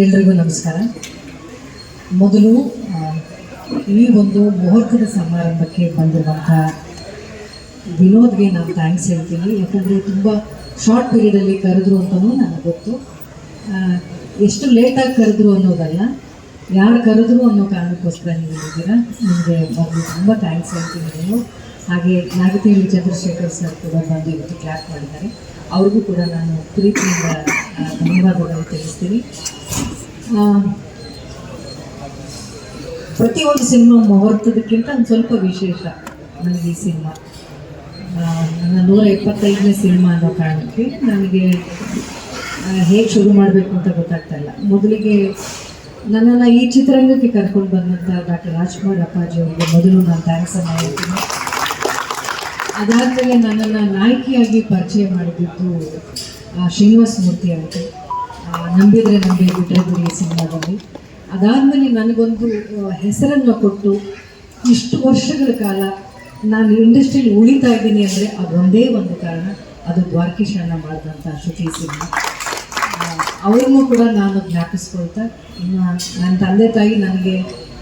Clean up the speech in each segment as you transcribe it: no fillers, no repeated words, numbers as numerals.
ಎಲ್ರಿಗೂ ನಮಸ್ಕಾರ. ಮೊದಲು ಈ ಒಂದು ಮುಹೂರ್ತದ ಸಮಾರಂಭಕ್ಕೆ ಬಂದಿರುವಂಥ ವಿನೋದ್ಗೆ ನಾನು ಥ್ಯಾಂಕ್ಸ್ ಹೇಳ್ತೀನಿ. ಯಾಕಂದರೆ ತುಂಬ ಶಾರ್ಟ್ ಪೀರಿಯಡಲ್ಲಿ ಕರೆದ್ರು ಅಂತಲೂ ನನಗೆ ಗೊತ್ತು. ಎಷ್ಟು ಲೇಟಾಗಿ ಕರೆದ್ರು ಅನ್ನೋದಲ್ಲ, ಯಾರು ಕರೆದ್ರು ಅನ್ನೋ ಕಾರಣಕ್ಕೋಸ್ಕರ ನೀವು ಇದ್ದೀರಾ. ನಿಮಗೆ ಬಂದು ತುಂಬ ಥ್ಯಾಂಕ್ಸ್ ಹೇಳ್ತೀನಿ ನೀವು. ಹಾಗೆ ನಾಗತಿಹಳ್ಳಿ ಚಂದ್ರಶೇಖರ್ ಸರ್ ಕೂಡ ಬಂದು ಇವತ್ತು ಕ್ಲಾಪ್ ಮಾಡಿದ್ದಾರೆ. ಅವ್ರಿಗೂ ಕೂಡ ನಾನು ಪ್ರೀತಿಯಿಂದ ಧನ್ಯವಾದಗಳನ್ನು ತಿಳಿಸ್ತೀನಿ. ಪ್ರತಿಯೊಂದು ಸಿನಿಮಾ ಮುಹೂರ್ತದಕ್ಕಿಂತ ಒಂದು ಸ್ವಲ್ಪ ವಿಶೇಷ ನನಗೆ ಈ ಸಿನಿಮಾ. ನನ್ನ 175ನೇ ಸಿನಿಮಾ ಅನ್ನೋ ಕಾರಣಕ್ಕೆ ನನಗೆ ಹೇಗೆ ಶುರು ಮಾಡಬೇಕು ಅಂತ ಗೊತ್ತಾಗ್ತಾ ಇಲ್ಲ. ಮೊದಲಿಗೆ ನನ್ನನ್ನು ಈ ಚಿತ್ರರಂಗಕ್ಕೆ ಕರ್ಕೊಂಡು ಬಂದಂಥ ಡಾಕ್ಟರ್ ರಾಜ್ಕುಮಾರ್ ಅಪ್ಪಾಜಿ ಅವರಿಗೆ ಮೊದಲು ನಾನು ಥ್ಯಾಂಕ್ಸನ್ನು ಹೇಳ್ತೀನಿ. ಅದಾದಮೇಲೆ ನನ್ನನ್ನು ನಾಯಕಿಯಾಗಿ ಪರಿಚಯ ಮಾಡಿದ್ದು ಶ್ರೀನಿವಾಸ ಮೂರ್ತಿ ಅವರು, ನಂಬಿದರೆ ನಂಬಿ ಬಿಟ್ಟರೆ ಬಿಡಿ ಸಿನಿಮಾದಲ್ಲಿ. ಅದಾದಮೇಲೆ ನನಗೊಂದು ಹೆಸರನ್ನು ಕೊಟ್ಟು ಇಷ್ಟು ವರ್ಷಗಳ ಕಾಲ ನಾನು ಇಂಡಸ್ಟ್ರಿಯಲ್ಲಿ ಉಳಿತಾ ಇದ್ದೀನಿ ಅಂದರೆ ಅದೊಂದೇ ಒಂದು ಕಾರಣ, ಅದು ದ್ವಾರಕೀಶ್ ಅಣ್ಣ ಮಾಡಿದಂಥ ಶ್ರುತಿ ಸಿನಿಮಾ. ಅವ್ರನ್ನೂ ಕೂಡ ನಾನು ಜ್ಞಾಪಿಸ್ಕೊಳ್ತಾ, ಇನ್ನು ನನ್ನ ತಂದೆ ತಾಯಿ ನನಗೆ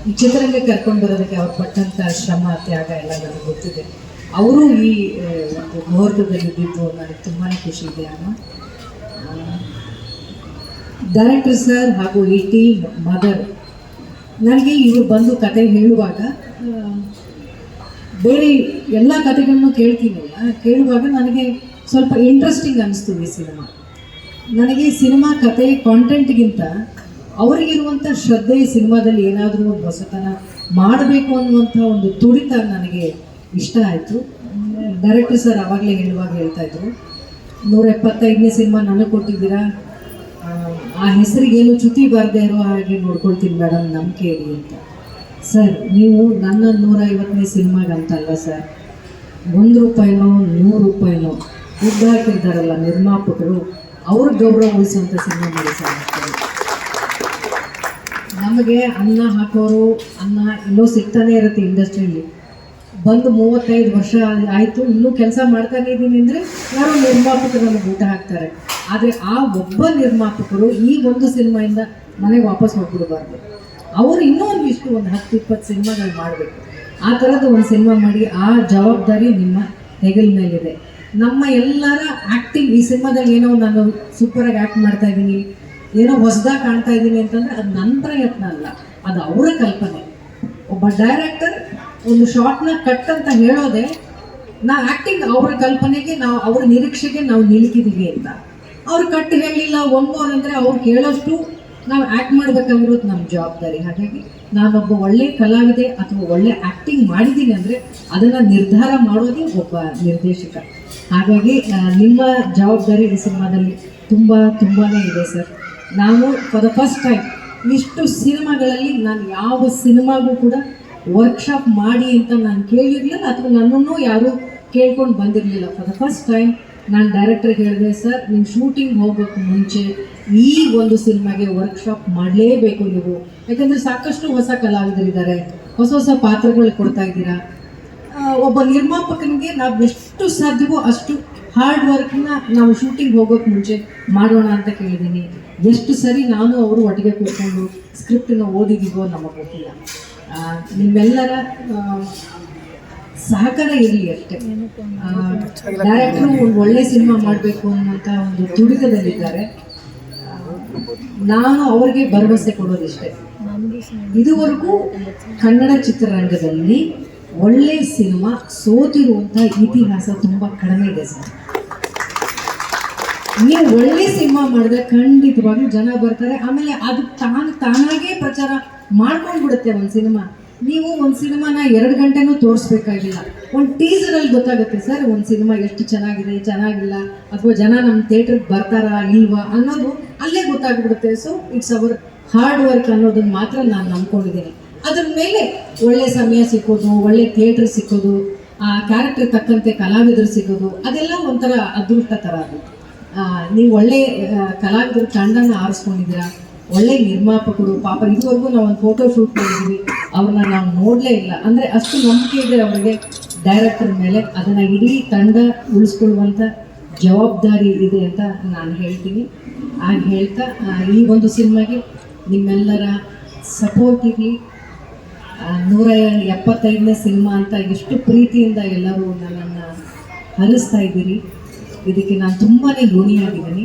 ಈ ಚಿತ್ರರಂಗಕ್ಕೆ ಕರ್ಕೊಂಡು ಬರೋದಕ್ಕೆ ಅವ್ರು ಪಟ್ಟಂಥ ಶ್ರಮ ತ್ಯಾಗ ಎಲ್ಲ ನನಗೆ ಗೊತ್ತಿದೆ. ಅವರು ಈ ಒಂದು ಮುಹೂರ್ತದಲ್ಲಿದ್ದು ನನಗೆ ತುಂಬಾ ಖುಷಿ ಇದೆ ಅಮ್ಮ. ಡೈರೆಕ್ಟರ್ ಸರ್ ಹಾಗೂ ಈ ಟೀಮ್ ಮದರ್, ನನಗೆ ಇವರು ಬಂದು ಕತೆ ಹೇಳುವಾಗ ಬೇರೆ ಎಲ್ಲ ಕತೆಗಳನ್ನು ಕೇಳುವಾಗ ನನಗೆ ಸ್ವಲ್ಪ ಇಂಟ್ರೆಸ್ಟಿಂಗ್ ಅನ್ನಿಸ್ತು ಈ ಸಿನಿಮಾ. ನನಗೆ ಈ ಸಿನಿಮಾ ಕತೆ ಕಾಂಟೆಂಟ್ಗಿಂತ ಅವರಿಗಿರುವಂಥ ಶ್ರದ್ಧೆ, ಸಿನಿಮಾದಲ್ಲಿ ಏನಾದರೂ ಒಂದು ಹೊಸತನ ಮಾಡಬೇಕು ಅನ್ನುವಂಥ ಒಂದು ತುಡಿತ ನನಗೆ ಇಷ್ಟ ಆಯಿತು. ಡೈರೆಕ್ಟರ್ ಸರ್ ಆವಾಗಲೇ ಹೇಳ್ತಾಯಿದ್ರು, 175ನೇ ಸಿನಿಮಾ ನನಗೆ ಕೊಟ್ಟಿದ್ದೀರಾ, ಆ ಹೆಸರಿಗೇನು ಚ್ಯುತಿ ಬಾರದೇ ಇರೋ ಹಾಗೆ ನೋಡ್ಕೊಳ್ತೀನಿ ಮೇಡಮ್, ನಂಬಿಕೆ ಇಡಿ ಅಂತ. ಸರ್, ನೀವು ನನ್ನ 150ನೇ ಸಿನಿಮಾಗಂತಲ್ಲ ಸರ್, 1 ರೂಪಾಯಿನೋ 100 ರೂಪಾಯಿನೋ ದುಡ್ಡು ಹಾಕಿರ್ತಾರಲ್ಲ ನಿರ್ಮಾಪಕರು, ಅವ್ರ ಗೌರವ ಉಳಿಸುವಂಥ ಸಿನಿಮಾ ಮಾಡಿ ಸರ್. ನಮಗೆ ಅನ್ನ ಹಾಕೋರು ಅನ್ನ ಇನ್ನೂ ಸಿಗ್ತಾನೆ ಇರುತ್ತೆ ಇಂಡಸ್ಟ್ರಿಯಲ್ಲಿ. ಬಂದು 35 ವರ್ಷ ಆಯಿತು, ಇನ್ನೂ ಕೆಲಸ ಮಾಡ್ತಾನೆ ಇದ್ದೀನಿ ಅಂದರೆ ಯಾರೋ ನಿರ್ಮಾಪಕರು ನಮಗೆ ಊಟ ಹಾಕ್ತಾರೆ. ಆದರೆ ಆ ಒಬ್ಬ ನಿರ್ಮಾಪಕರು ಈ ಒಂದು ಸಿನಿಮಾಯಿಂದ ಮನೆಗೆ ವಾಪಸ್ ಹೋಗ್ಬಿಡಬಾರ್ದು. ಅವರು ಇನ್ನೂ ಒಂದು 10-20 ಸಿನಿಮಾಗಳು ಮಾಡಬೇಕು. ಆ ಥರದ್ದು ಒಂದು ಸಿನಿಮಾ ಮಾಡಿ, ಆ ಜವಾಬ್ದಾರಿ ನಿಮ್ಮ ಹೆಗಲ ಮೇಲಿದೆ. ನಮ್ಮ ಎಲ್ಲರ ಆ್ಯಕ್ಟಿಂಗ್ ಈ ಸಿನಿಮಾದಲ್ಲಿ ಏನೋ ನಾನು ಸೂಪರಾಗಿ ಆ್ಯಕ್ಟ್ ಮಾಡ್ತಾ ಇದ್ದೀನಿ, ಏನೋ ಹೊಸದಾಗಿ ಕಾಣ್ತಾ ಇದ್ದೀನಿ ಅಂತಂದರೆ ಅದು ನನ್ನ ಪ್ರಯತ್ನ ಅಲ್ಲ, ಅದು ಅವರ ಕಲ್ಪನೆ. ಒಬ್ಬ ಡೈರೆಕ್ಟರ್ ಒಂದು ಶಾರ್ಟ್ನ ಕಟ್ ಅಂತ ಹೇಳೋದೆ ನಾವು ಆ್ಯಕ್ಟಿಂಗ್ ಅವರ ಕಲ್ಪನೆಗೆ, ನಾವು ಅವರ ನಿರೀಕ್ಷೆಗೆ ನಾವು ನಿಲ್ಕಿದ್ದೀವಿ ಅಂತ. ಅವ್ರು ಕಟ್ ಹೇಳಲಿಲ್ಲ, ಒಮ್ಮೋರ್ ಅಂದರೆ ಅವ್ರು ಕೇಳೋಷ್ಟು ನಾವು ಆ್ಯಕ್ಟ್ ಮಾಡಬೇಕಾಗಿರೋದು ನಮ್ಮ ಜವಾಬ್ದಾರಿ. ಹಾಗಾಗಿ ನಾನೊಬ್ಬ ಒಳ್ಳೆ ಕಲಾವಿದೆ ಅಥವಾ ಒಳ್ಳೆ ಆ್ಯಕ್ಟಿಂಗ್ ಮಾಡಿದ್ದೀನಿ ಅಂದರೆ ಅದನ್ನು ನಿರ್ಧಾರ ಮಾಡೋದೇ ಒಬ್ಬ ನಿರ್ದೇಶಕ. ಹಾಗಾಗಿ ನಿಮ್ಮ ಜವಾಬ್ದಾರಿ ಈ ಸಿನಿಮಾದಲ್ಲಿ ತುಂಬಾ ಇದೆ ಸರ್. ನಾನು ಫಾರ್ ದ ಫಸ್ಟ್ ಟೈಮ್ ಇಷ್ಟು ಸಿನಿಮಾಗಳಲ್ಲಿ ನಾನು ಯಾವ ಸಿನಿಮಾಗೂ ಕೂಡ ವರ್ಕ್ಶಾಪ್ ಮಾಡಿ ಅಂತ ನಾನು ಕೇಳಿರಲಿಲ್ಲ, ಅಥವಾ ನನ್ನನ್ನು ಯಾರೂ ಕೇಳ್ಕೊಂಡು ಬಂದಿರಲಿಲ್ಲ. ಫಾರ್ ದ ಫಸ್ಟ್ ಟೈಮ್ ನಾನು ಡೈರೆಕ್ಟರ್ಗೆ ಹೇಳಿದೆ, ಸರ್ ನಿಮ್ಮ ಶೂಟಿಂಗ್ ಹೋಗೋಕ್ಕೆ ಮುಂಚೆ ಈ ಒಂದು ಸಿನಿಮಾಗೆ ವರ್ಕ್ಶಾಪ್ ಮಾಡಲೇಬೇಕು ನೀವು, ಯಾಕಂದರೆ ಸಾಕಷ್ಟು ಹೊಸ ಕಲಾವಿದರಿದ್ದಾರೆ, ಹೊಸ ಪಾತ್ರಗಳು ಕೊಡ್ತಾ ಇದ್ದೀರಾ. ಒಬ್ಬ ನಿರ್ಮಾಪಕನಿಗೆ ನಾವು ಎಷ್ಟು ಸಾಧ್ಯವೋ ಅಷ್ಟು ಹಾರ್ಡ್ ವರ್ಕ್ನ ನಾವು ಶೂಟಿಂಗ್ ಹೋಗೋಕ್ಕೆ ಮುಂಚೆ ಮಾಡೋಣ ಅಂತ ಕೇಳಿದ್ದೀನಿ. ಎಷ್ಟು ಸರಿ ನಾನು ಅವರು ಒಟ್ಟಿಗೆ ಕೂತ್ಕೊಂಡು ಸ್ಕ್ರಿಪ್ಟನ್ನು ಓದಿದ್ದೀವೋ ನಮಗೆ ಗೊತ್ತಿಲ್ಲ. ನಿಮ್ಮೆಲ್ಲರ ಸಹಕಾರ ಇರಲಿ ಅಷ್ಟೇ. ಡೈರೆಕ್ಟ್ರು ಒಂದು ಒಳ್ಳೆ ಸಿನಿಮಾ ಮಾಡಬೇಕು ಅನ್ನೋಂಥ ಒಂದು ತುಡಿತದಲ್ಲಿದ್ದಾರೆ. ನಾನು ಅವ್ರಿಗೆ ಭರವಸೆ ಕೊಡೋದಿಷ್ಟೇ, ಇದುವರೆಗೂ ಕನ್ನಡ ಚಿತ್ರರಂಗದಲ್ಲಿ ಒಳ್ಳೆ ಸಿನಿಮಾ ಸೋತಿರುವಂಥ ಇತಿಹಾಸ ತುಂಬ ಕಡಿಮೆ ಇದೆ ಸರ್. ನೀವು ಒಳ್ಳೆ ಸಿನಿಮಾ ಮಾಡಿದ್ರೆ ಖಂಡಿತವಾಗ್ಲೂ ಜನ ಬರ್ತಾರೆ, ಆಮೇಲೆ ಅದು ತಾನಾಗೇ ಪ್ರಚಾರ ಮಾಡ್ಕೊಂಡ್ಬಿಡುತ್ತೆ ಒಂದು ಸಿನಿಮಾ. ನೀವು ಒಂದು ಸಿನಿಮಾನ 2 ಗಂಟೆನೂ ತೋರಿಸ್ಬೇಕಾಗಿಲ್ಲ, ಒಂದು ಟೀಸರಲ್ಲಿ ಗೊತ್ತಾಗುತ್ತೆ ಸರ್ ಒಂದು ಸಿನಿಮಾ ಎಷ್ಟು ಚೆನ್ನಾಗಿದೆ, ಚೆನ್ನಾಗಿಲ್ಲ, ಅಥವಾ ಜನ ನಮ್ಮ ಥಿಯೇಟ್ರಿಗೆ ಬರ್ತಾರಾ ಇಲ್ವಾ ಅನ್ನೋದು ಅಲ್ಲೇ ಗೊತ್ತಾಗ್ಬಿಡುತ್ತೆ. So it's hour hard work ಅನ್ನೋದನ್ನು ಮಾತ್ರ ನಾನು ನಂಬ್ಕೊಂಡಿದ್ದೀನಿ. ಅದ್ರ ಮೇಲೆ ಒಳ್ಳೆ ಸಮಯ ಸಿಕ್ಕೋದು, ಒಳ್ಳೆ ಥಿಯೇಟ್ರ್ ಸಿಕ್ಕೋದು, ಆ ಕ್ಯಾರೆಕ್ಟರ್ ತಕ್ಕಂತೆ ಕಲಾವಿದರು ಸಿಗೋದು, ಅದೆಲ್ಲ ಒಂಥರ ಅದೃಷ್ಟ ಥರ ಅದು. ನೀವು ಒಳ್ಳೆ ಕಲಾವಿದರು ತಂಡನ ಆರಿಸ್ಕೊಂಡಿದ್ದೀರಾ, ಒಳ್ಳೆ ನಿರ್ಮಾಪಕರು. ಪಾಪ ಇದುವರೆಗೂ ನಾವು ಒಂದು ಫೋಟೋ ಶೂಟ್ ಮಾಡಿದ್ದೀವಿ, ಅವ್ರನ್ನ ನಾವು ನೋಡಲೇ ಇಲ್ಲ ಅಂದರೆ ಅಷ್ಟು ನಂಬಿಕೆ ಇದೆ ಅವರಿಗೆ ಡೈರೆಕ್ಟರ್ ಮೇಲೆ. ಅದನ್ನು ಇಡೀ ತಂಡ ಉಳಿಸ್ಕೊಳ್ಳುವಂಥ ಜವಾಬ್ದಾರಿ ಇದೆ ಅಂತ ನಾನು ಹೇಳ್ತೀನಿ. ಹಾಗೆ ಹೇಳ್ತಾ ಈ ಒಂದು ಸಿನಿಮಾಗೆ ನಿಮ್ಮೆಲ್ಲರ ಸಪೋರ್ಟ್ ಇರಲಿ. 175ನೇ ಸಿನಿಮಾ ಅಂತ ಎಷ್ಟು ಪ್ರೀತಿಯಿಂದ ಎಲ್ಲರೂ ನನ್ನನ್ನು ಹರಿಸ್ತಾ ಇದ್ದೀರಿ. ಇದಕ್ಕೆ ನಾನು ತುಂಬಾ ಋಣಿಯಾಗಿದ್ದೀನಿ.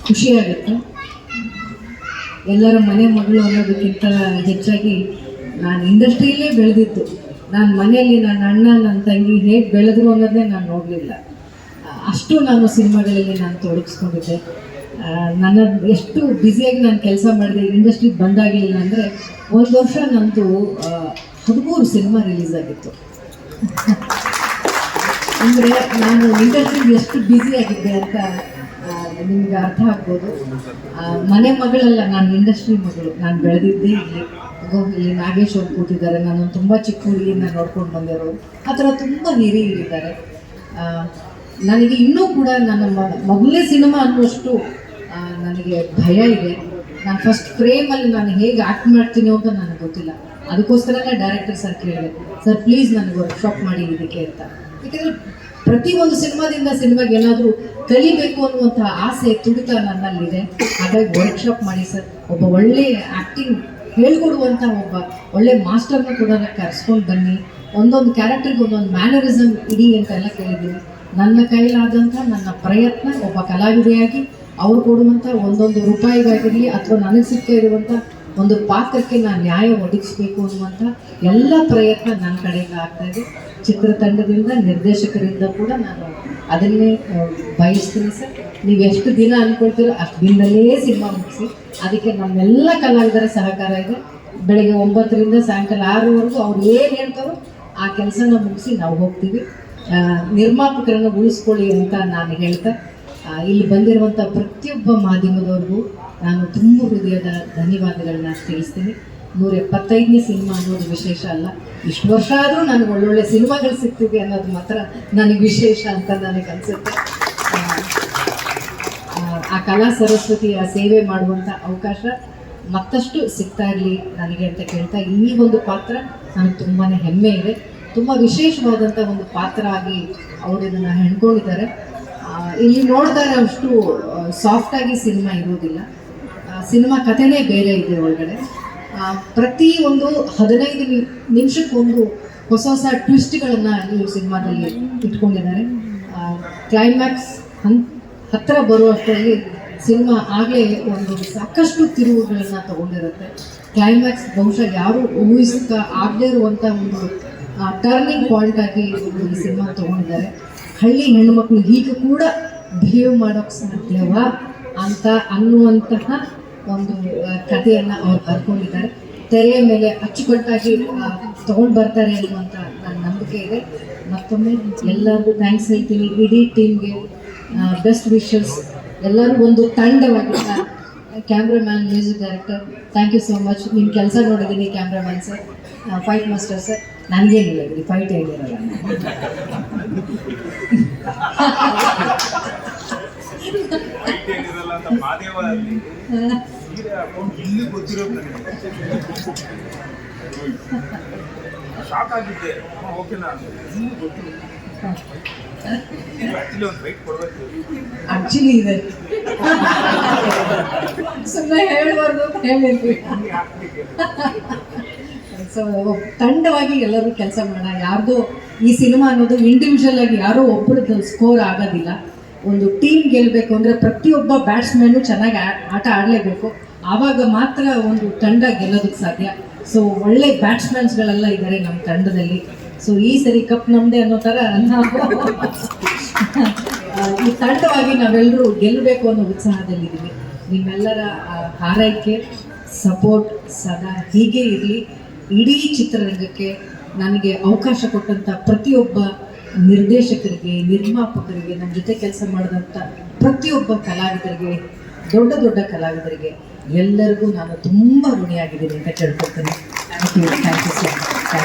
ಖುಷಿಯಾಗುತ್ತೆ. ಎಲ್ಲರ ಮನೆ ಮಗಳು ಅನ್ನೋದಕ್ಕಿಂತ ಹೆಚ್ಚಾಗಿ ನಾನು ಇಂಡಸ್ಟ್ರಿಯಲ್ಲೇ ಬೆಳೆದಿದ್ದು. ನಾನು ಮನೆಯಲ್ಲಿ ನನ್ನ ಅಣ್ಣ ನನ್ನ ತಂಗಿ ಹೇಗೆ ಬೆಳೆದ್ರು ಅನ್ನೋದನ್ನೇ ನಾನು ನೋಡಲಿಲ್ಲ. ಅಷ್ಟು ನಾನು ಸಿನಿಮಾಗಳಲ್ಲಿ ನಾನು ತೊಡಗಿಸ್ಕೊಂಡಿದ್ದೆ. ನನ್ನ ಎಷ್ಟು ಬ್ಯುಸಿಯಾಗಿ ನಾನು ಕೆಲಸ ಮಾಡಿದೆ. ಇಂಡಸ್ಟ್ರಿಗೆ ಬಂದಾಗಲಿಲ್ಲ ಅಂದರೆ ಒಂದು ವರ್ಷ ನಂದು 13 ಸಿನಿಮಾ ರಿಲೀಸ್ ಆಗಿತ್ತು. ಅಂದರೆ ನಾನು ಇಂಡಸ್ಟ್ರಿಗೆ ಎಷ್ಟು ಬ್ಯುಸಿಯಾಗಿದ್ದೆ ಅಂತ ನಿಮ್ಗೆ ಅರ್ಥ ಆಗ್ಬೋದು. ಮನೆ ಮಗಳಲ್ಲ, ನಾನು ಇಂಡಸ್ಟ್ರಿ ಮಗಳು. ನಾನು ಬೆಳೆದಿದ್ದೇ ಇಲ್ಲಿ ನಾಗೇಶ್ ಅವ್ರು ಕೂತಿದ್ದಾರೆ. ನಾನು ತುಂಬ ಚಿಕ್ಕ ಹುಡುಗಿಯಿಂದ ನೋಡ್ಕೊಂಡು ಬಂದಿರೋರು. ಆ ಥರ ತುಂಬ ಹಿರಿಯರಿದ್ದಾರೆ. ನನಗೆ ಇನ್ನೂ ಕೂಡ ನನ್ನ ಮೊದಲನೇ ಸಿನಿಮಾ ಅನ್ನುವಷ್ಟು ನನಗೆ ಭಯ ಇದೆ. ನಾನು ಫಸ್ಟ್ ಫ್ರೇಮಲ್ಲಿ ನಾನು ಹೇಗೆ ಆ್ಯಕ್ಟ್ ಮಾಡ್ತೀನಿ ಅಂತ ನನಗೆ ಗೊತ್ತಿಲ್ಲ. ಅದಕ್ಕೋಸ್ಕರನೇ ಡೈರೆಕ್ಟರ್ ಸರ್ ಕೇಳಿದೆ, ಸರ್ ಪ್ಲೀಸ್ ನನಗೆ ವರ್ಕ್ಶಾಪ್ ಮಾಡಿ ಇದಕ್ಕೆ ಅಂತ. ಯಾಕೆಂದರೆ ಪ್ರತಿಯೊಂದು ಸಿನಿಮಾಗೆ ಏನಾದರೂ ಕಲಿಬೇಕು ಅನ್ನುವಂಥ ಆಸೆ ತುಡಿತ ನನ್ನಲ್ಲಿದೆ. ಹಾಗಾಗಿ ವರ್ಕ್ಶಾಪ್ ಮಾಡಿ ಸರ್, ಒಬ್ಬ ಒಳ್ಳೆ ಆ್ಯಕ್ಟಿಂಗ್ ಹೇಳ್ಕೊಡುವಂಥ ಒಬ್ಬ ಒಳ್ಳೆ ಮಾಸ್ಟರ್ನ ಕೂಡ ಕರೆಸ್ಕೊಂಡು ಬನ್ನಿ, ಒಂದೊಂದು ಕ್ಯಾರೆಕ್ಟರ್ಗೆ ಒಂದೊಂದು ಮ್ಯಾನರಿಸಮ್ ಇಡಿ ಅಂತೆಲ್ಲ ಕೇಳಿದ್ದೀನಿ. ನನ್ನ ಕೈಲಾದಂಥ ನನ್ನ ಪ್ರಯತ್ನ ಒಬ್ಬ ಕಲಾವಿದೆಯಾಗಿ ಅವ್ರು ಕೊಡುವಂಥ ಒಂದೊಂದು ರೂಪಾಯಿಗಾಗಿರಲಿ ಅಥವಾ ನನಗೆ ಸಿಗ್ತಾ ಇರುವಂಥ ಒಂದು ಪಾತ್ರಕ್ಕೆ ನಾನು ನ್ಯಾಯ ಒದಗಿಸ್ಬೇಕು ಅನ್ನುವಂಥ ಎಲ್ಲ ಪ್ರಯತ್ನ ನನ್ನ ಕಡೆಯಿಂದ ಆಗ್ತಾಯಿದೆ. ಚಿತ್ರತಂಡದಿಂದ, ನಿರ್ದೇಶಕರಿಂದ ಕೂಡ ನಾನು ಅದನ್ನೇ ಬಯಸ್ತೀನಿ ಸರ್. ನೀವು ಎಷ್ಟು ದಿನ ಅಂದ್ಕೊಳ್ತೀರೋ ಅಷ್ಟು ದಿನದಲ್ಲೇ ಸಿನಿಮಾ ಮುಗಿಸಿ. ಅದಕ್ಕೆ ನಮ್ಮೆಲ್ಲ ಕಲಾವಿದರ ಸಹಕಾರ ಇದೆ. ಬೆಳಗ್ಗೆ 9ರಿಂದ ಸಾಯಂಕಾಲ 6ರವರೆಗೂ ಅವ್ರು ಏನು ಹೇಳ್ತಾರೋ ಆ ಕೆಲಸನ ಮುಗಿಸಿ ನಾವು ಹೋಗ್ತೀವಿ. ನಿರ್ಮಾಪಕರನ್ನು ಉಳಿಸ್ಕೊಳ್ಳಿ ಅಂತ ನಾನು ಹೇಳ್ತಾ, ಇಲ್ಲಿ ಬಂದಿರುವಂಥ ಪ್ರತಿಯೊಬ್ಬ ಮಾಧ್ಯಮದವ್ರಿಗೂ ನಾನು ತುಂಬ ಹೃದಯದ ಧನ್ಯವಾದಗಳನ್ನ ತಿಳಿಸ್ತೀನಿ. 175ನೇ ಸಿನಿಮಾ ಅನ್ನೋದು ವಿಶೇಷ ಅಲ್ಲ, ಇಷ್ಟು ವರ್ಷ ಆದರೂ ನನಗೆ ಒಳ್ಳೊಳ್ಳೆ ಸಿನಿಮಾಗಳು ಸಿಗ್ತಿದೆ ಅನ್ನೋದು ಮಾತ್ರ ನನಗೆ ವಿಶೇಷ ಅಂತ ನನಗೆ ಅನಿಸುತ್ತೆ. ಆ ಕಲಾ ಸರಸ್ವತಿಯ ಸೇವೆ ಮಾಡುವಂಥ ಅವಕಾಶ ಮತ್ತಷ್ಟು ಸಿಗ್ತಾ ಇರಲಿ ನನಗೆ ಅಂತ ಕೇಳ್ತಾ, ಈ ಒಂದು ಪಾತ್ರ ನನಗೆ ತುಂಬಾ ಹೆಮ್ಮೆ ಇದೆ. ತುಂಬ ವಿಶೇಷವಾದಂಥ ಒಂದು ಪಾತ್ರ ಆಗಿ ಅವರು ಇದನ್ನು ಹೆಣ್ಕೊಂಡಿದ್ದಾರೆ. ಇಲ್ಲಿ ನೋಡಿದಾಗ ಅಷ್ಟು ಸಾಫ್ಟಾಗಿ ಸಿನಿಮಾ ಇರೋದಿಲ್ಲ. ಸಿನಿಮಾ ಕಥೆನೇ ಬೇರೆ ಇದೆ ಒಳಗಡೆ. ಪ್ರತಿ ಒಂದು 15 ನಿಮಿಷಕ್ಕೊಂದು ಹೊಸ ಟ್ವಿಸ್ಟ್ಗಳನ್ನು ಇವರು ಸಿನಿಮಾದಲ್ಲಿ ಇಟ್ಕೊಂಡಿದ್ದಾರೆ. ಕ್ಲೈಮ್ಯಾಕ್ಸ್ ಹತ್ತಿರ ಬರುವಷ್ಟರಲ್ಲಿ ಸಿನಿಮಾ ಆಗಲೇ ಒಂದು ಸಾಕಷ್ಟು ತಿರುವುಗಳನ್ನು ತಗೊಂಡಿರುತ್ತೆ. ಕ್ಲೈಮ್ಯಾಕ್ಸ್ ಬಹುಶಃ ಯಾರೂ ಆಗದೇ ಇರುವಂಥ ಒಂದು ಟರ್ನಿಂಗ್ ಪಾಯಿಂಟ್ ಆಗಿ ಈ ಸಿನಿಮಾ ತೊಗೊಂಡಿದ್ದಾರೆ. ಹಳ್ಳಿ ಹೆಣ್ಣುಮಕ್ಕಳು ಹೀಗೆ ಕೂಡ ಬಿಹೇವ್ ಮಾಡೋಕ್ಕೆ ಸಾಧ್ಯವಾ ಅಂತ ಅನ್ನುವಂತಹ ಒಂದು ಕಥೆಯನ್ನು ಅವ್ರು ಬರ್ಕೊಂಡಿದ್ದಾರೆ. ತೆರೆಯ ಮೇಲೆ ಅಚ್ಚುಕಟ್ಟಾಗಿ ತೊಗೊಂಡು ಬರ್ತಾರೆ ಅನ್ನುವಂಥ ನನ್ನ ನಂಬಿಕೆ ಇದೆ. ಮತ್ತೊಮ್ಮೆ ಎಲ್ಲರಿಗೂ ಥ್ಯಾಂಕ್ಸ್ ಹೇಳ್ತೀನಿ. ಇಡೀ ಟೀಮ್ಗೆ ಬೆಸ್ಟ್ ವಿಶಸ್. ಎಲ್ಲರೂ ಒಂದು ತಂಡವಾಗಿ, cameraman, music director, thank you so much. ನಿಮ್ಮ ಕೆಲಸ ನೋಡಿದ್ದೀನಿ cameraman sir, fight master sir. ನನಗೇನಿಲ್ಲ ಬಿಡಿ, ಫೈಟ್ ಹೇಳಿರಲ್ಲ. ಶಾಕ್ ಆಗಿದ್ದೆ. ಆಕ್ಚುಲಿ ಇದೆ, ಸುಮ್ಮನೆ ಹೇಳ್ಬಾರ್ದು ಹೇಳಿದ್ವಿ. ಸೊ ತಂಡವಾಗಿ ಎಲ್ಲರೂ ಕೆಲಸ ಮಾಡೋಣ. ಯಾರ್ದು ಈ ಸಿನಿಮಾ ಅನ್ನೋದು ಇಂಡಿವಿಜುವಲ್ ಆಗಿ ಯಾರೋ ಒಬ್ಬರದ್ದು ಸ್ಕೋರ್ ಆಗೋದಿಲ್ಲ. ಒಂದು ಟೀಮ್ ಗೆಲ್ಲಬೇಕು ಅಂದರೆ ಪ್ರತಿಯೊಬ್ಬ ಬ್ಯಾಟ್ಸ್ಮನ್ನು ಚೆನ್ನಾಗಿ ಆಟ ಆಡಲೇಬೇಕು. ಆವಾಗ ಮಾತ್ರ ಒಂದು ತಂಡ ಗೆಲ್ಲೋದಕ್ಕೆ ಸಾಧ್ಯ. ಸೊ ಒಳ್ಳೆ ಬ್ಯಾಟ್ಸ್ಮನ್ಸ್ಗಳೆಲ್ಲ ಇದ್ದಾರೆ ನಮ್ಮ ತಂಡದಲ್ಲಿ. ಸೊ ಈ ಸರಿ ಕಪ್ ನಮ್ಮದೇ ಅನ್ನೋ ಥರ ಈ ತಂಡವಾಗಿ ನಾವೆಲ್ಲರೂ ಗೆಲ್ಲಬೇಕು ಅನ್ನೋ ಉತ್ಸಾಹದಲ್ಲಿದ್ದೀವಿ. ನಿಮ್ಮೆಲ್ಲರ ಹಾರೈಕೆ, ಸಪೋರ್ಟ್ ಸದಾ ಹೀಗೆ ಇರಲಿ. ಇಡೀ ಚಿತ್ರರಂಗಕ್ಕೆ ನನಗೆ ಅವಕಾಶ ಕೊಟ್ಟಂಥ ಪ್ರತಿಯೊಬ್ಬ ನಿರ್ದೇಶಕರಿಗೆ, ನಿರ್ಮಾಪಕರಿಗೆ, ನಮ್ಮ ಜೊತೆ ಕೆಲಸ ಮಾಡಿದಂಥ ಪ್ರತಿಯೊಬ್ಬ ಕಲಾವಿದರಿಗೆ, ದೊಡ್ಡ ದೊಡ್ಡ ಕಲಾವಿದರಿಗೆ ಎಲ್ಲರಿಗೂ ನಾನು ತುಂಬ ಋಣಿಯಾಗಿದ್ದೀನಿ ಅಂತ ಕೇಳ್ಕೊಳ್ತೀನಿ. Thank you so much.